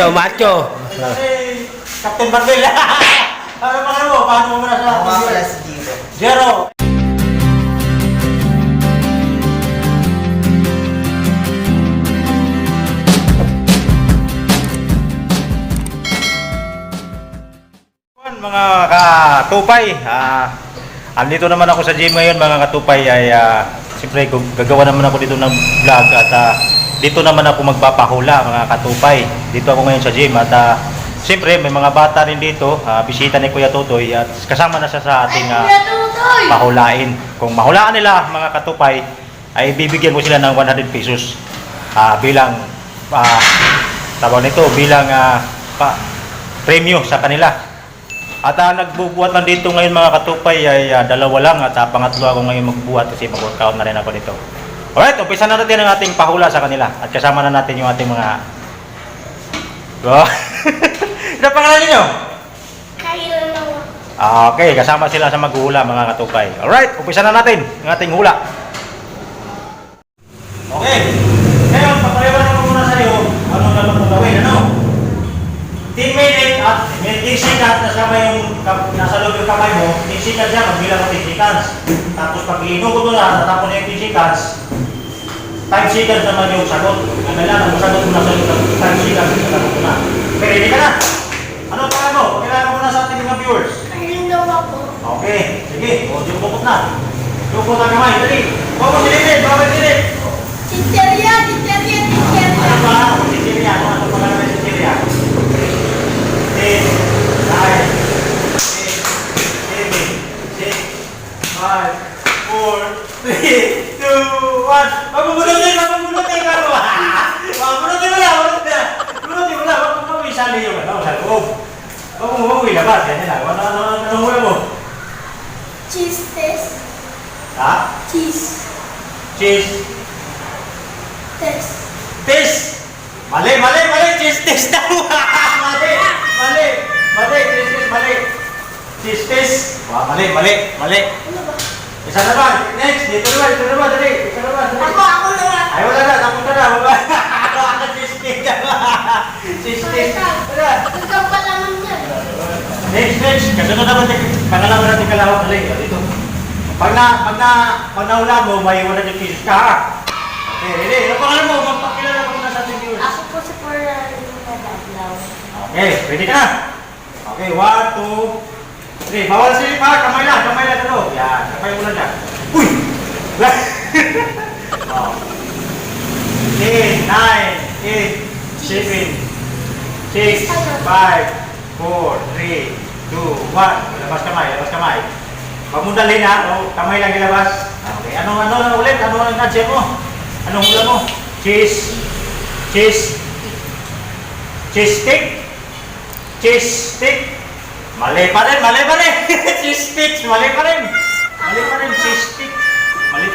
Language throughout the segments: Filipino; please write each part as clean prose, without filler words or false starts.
Macho. Captain Barbel. Ano pa mo? Paano mo muna sa Wala si Jiro. Jero. Mga katupay, andito naman ako sa gym ngayon mga katupay ay siyempre gagawa naman ako dito ng vlog at dito naman ako magpapahula mga katupay. Dito ako ngayon sa gym at siyempre may mga bata rin dito, bisita ni Kuya Tutoy at kasama na siya sa ating pahulain. Kung mahulaan nila mga katupay ay bibigyan ko sila ng 100 pesos bilang tawag nito bilang premyo sa kanila. At nagbubuhat lang dito ngayon mga katupay ay dalawa lang at pangatlo ako ngayon magbubuhat kasi mag-workout na rin ako dito. Alright, umpisa na natin ang ating pahula sa kanila at kasama na natin yung ating mga... Ano pangalan niyo? Okay, kasama sila sa maghuhula mga katupay. Alright, umpisa na natin ang ating hula. Okay, ngayon papaliwanag ko muna sa iyo anong dapat mong gawin, ano? 10 minutes at 10 seconds nasama yung nasa loob yung kamay mo, 10 seconds siya, magbilang mo 10 seconds. Tapos pag inugot mo na, natapon na yung 10 seconds, 5 seconds naman yung sagot. Kailangan mo sagot mo na sa loob ng 5 seconds, sagot mo na. Okay, ready ka na? Ano ang pangalan mo? Pakilala mo na sa ating mga viewers. Okay, sige, o, dukot na. Dukot ang kamay, dali. Huwag mo silipin, huwag mo silipin. Chicheria. Ano ba? Chicheria, ano pangalan ng Chicheria? 10, 9, 8, 7, 6, 5, 4, 3, 2, 1. Mabubunutin ka mo! Mabubunutin mo lang! Bunutin mo lang! Huwag mo isali yung sa loob. Huwag mo ilabas. Yan lang. Anong hula mo? Cheese test. Ha? Cheese Cheese test. test! Mali! Cheese test daw! Mali! Cheese test, mali! Cheese test! Mali! Ano ba? Isa naman! Next! Dito naman! Dali! Isa naman! Ako naman. Ay, wala na! Tapos na! Cheese test! Cheese test! Wala! Ikaw pa naman yan. Next! Kasunod naman pangalaman natin kalawang. Dali! Dito! Pag naula mo, may 100 pesos ka ha! Okay, ready? Ano pangalan mo? Magpakilala ko muna sa ating viewers. Ako po si Coral Nadablaw. Okay, ready ka na? Okay, 1, 2, 3. Bawal silip ha, kamay lang dito. Yan, kamay mo lang dyan. Uy! 10, 9, 8, 7, 6, 5, 4, 3, 2, 1. Labas kamay. Huwag mo dalhin ha, kamay lang ilabas. Okay, ano ulit? Ano ang nadsya mo? Anong hula mo? Cheese stick. Mali pa rin. Cheese stick. Mali pa rin. Cheese stick. Mali.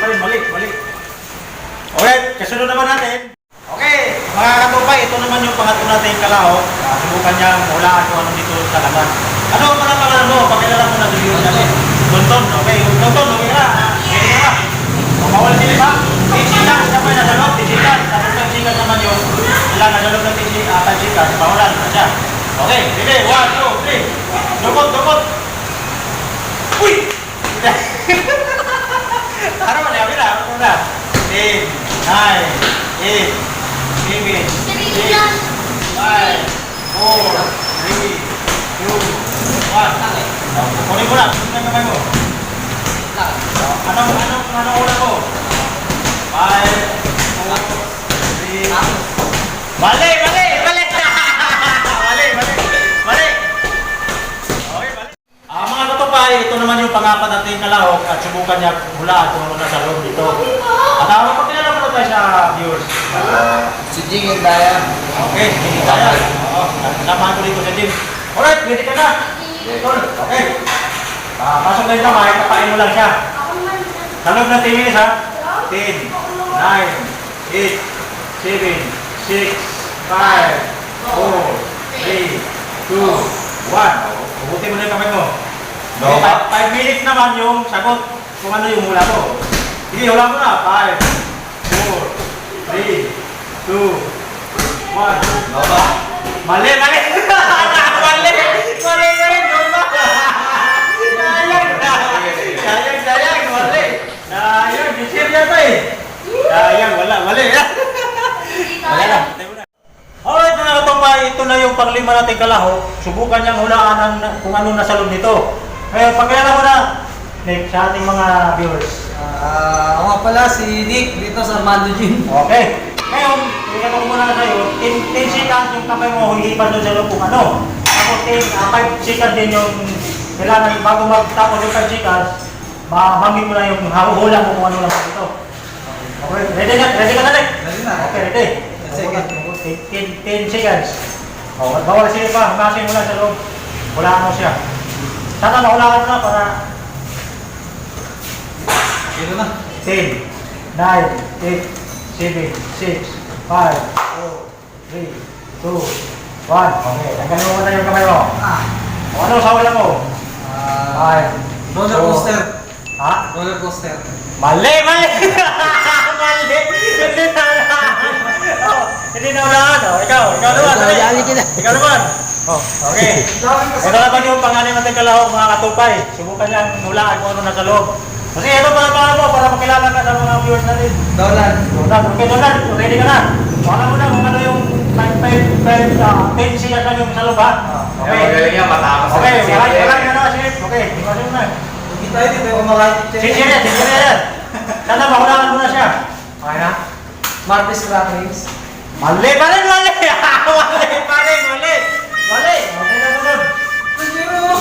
Okay, kasunod naman natin. Okay, mga katupay, ito naman yung pangatlo natin kalahok. Subukan niyang hulaan kung ano dito sa laman. Ano ang pangalan mo? Pakilala mo na sa video natin. Tonton, okay ka na. Bawal silip ha? Tisikan, siya pa yung nasa loob, tisikan. Tapos tisikan naman yung ilan nasa loob ng tisikan, bawalan na siya. Okay, sige, 1, 2, 3. Dukot. Uy! Ano man, yabi na, 10, 9, 8, 7, 6, 5, 4, 3, 2, 1. Kunin mo na, kunin ang kamay mo. Anong ulan mo? 5, 4, 3. Mali! Okay, mali. Mga katupay, ito naman yung pangapat natin kalahok at subukan niya hulaan kung ano nasa loob dito. At magpapakilala mo na tayo sa viewers. Si Jing and Dayan. Okay, hindi tayo. Samahan ko dito sa gym. Alright, ready ka na? Okay. Pasok na yung kamay, kapain mo lang siya. Sa loob ng 10 minutes ha? 10, 9, 8, 7, 6, 5, 4, 3, 2, 1. Ubutin mo na yung kamay mo. 5 minutes naman yung sagot kung ano yung hula mo. Sige, hula mo na. 5, 4, 3, 2, 1. Mali, mali! Mali! Mali na rin! Doon ba? Sayang! Sayang, sayang! Mali! Sayang! Disir yata eh! Sayang! Wala! Mali! Wala na! Alright mga katumpay, ito na yung panglima nating kalaho. Subukan niyang hulaan kung ano nasa loob nito. Ngayon, pagkailan mo na, Nick, sa ating mga viewers. Ako nga pala si Nick dito sa Armando Gym. Okay. Ngayon, ikaw muna na sa'yo, 10 seconds yung kamay mo hihipan doon sa loob kung ano. Tapos 5 seconds din yung kailangan bago magtapos yung 5 seconds, mahangin mo na yung hula mo kung ano lang dito. Okay, ready na? Ready ka na, Nick? Ready na. Okay, ready. 10 seconds. Oh, bawal siya pa, hamasin mo lang sa loob. Hulaan mo siya. Sana mahulaan mo na para Dito na. 10, 9, 8, 7, 6, 5, 4, 3, 2, 1. Okay, tanggalin mo muna yung kamay mo. O ano sa wala mo? 5. Roller coaster. Ha? Roller coaster. Mali! Mali! Mali! Hindi na oh, hindi na unahan. Oh, ikaw naman. Dali. Ikaw naman. Oh, okay. Ito naman yung pangalan natin kalahok mga katupay. Subukan niyang hulaan kung ano nasa loob. Kasi ito para mo, para makilala ka sa mga viewers natin. Dolan. Okay, Donald, ready ka na? Wala mo na kung ano yung 10 siya lang yung sa loob, ha? Okay. Magaling yan, matapos. Okay, wala na, sige. Okay, iwasin mo na. Hindi tayo dito ako makakit. Sige yan. Sana mahulaan mo na siya. Okay na? Martes Crackings. Mali pa rin! Mali pa rin!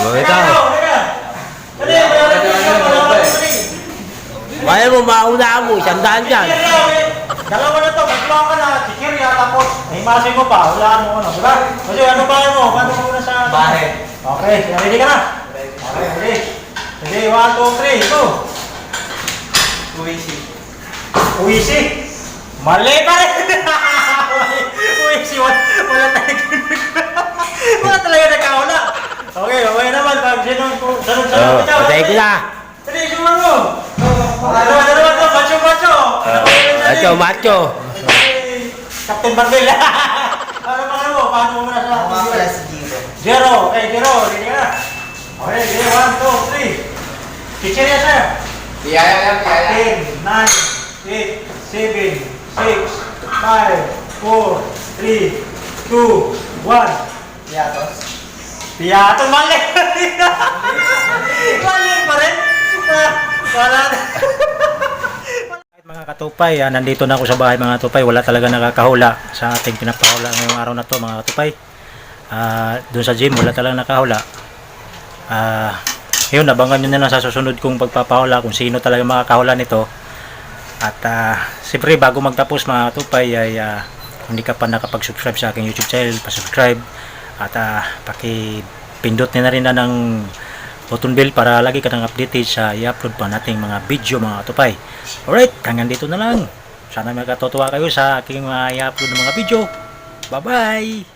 Okay na, Donald. Kaya mo mauna mo, isang daan dyan. Dalawa na to, magplang ka na, sikirya, tapos himasin mo pa, hulaan mo ano, diba? Kasi ano ba mo? Paano mo na sa... Bahe. Okay, ready ka na? Okay, ready. Sige, 1, 2, 3, go! Uwisi. Uwisi! Mali pa rin! Uwisi, wala talaga nagkahula. Okay, okay naman, pag sunod-sunod ikaw. Patay ko na. Dali, suman mo! Dalawa to, macho! Macho. Captain Barbel! Ano mo? Paano mo muna sa... Ako nga pala si Giro. Zero! Okay, zero! Ready ka na? Okay, ready? 1, 2, 3! Chichirya sir! Piyaya yan, piyaya. 10, 9, 8, 7, 6, 5, 4, 3, 2, 1. Piatos. Piyato, mali! Mali pa rin! Wala na. Mga katupay, nandito na ako sa bahay mga katupay. Wala talaga nakakahula sa ating pinapahula ngayong araw na to mga katupay. Doon sa gym, wala talaga nakahula. Yun, abangan nyo na lang sa susunod kong pagpapahula kung sino talaga makakahula nito. At siyempre bago magtapos mga katupay ay kung hindi ka pa nakapag-subscribe sa aking YouTube channel, pa-subscribe at paki-pindot na rin na ng button bell para lagi ka nang updated sa i-upload pa nating mga video mga katupay. Alright, hanggang dito na lang. Sana magkatutuwa kayo sa aking mga i-upload ng mga video. Bye bye!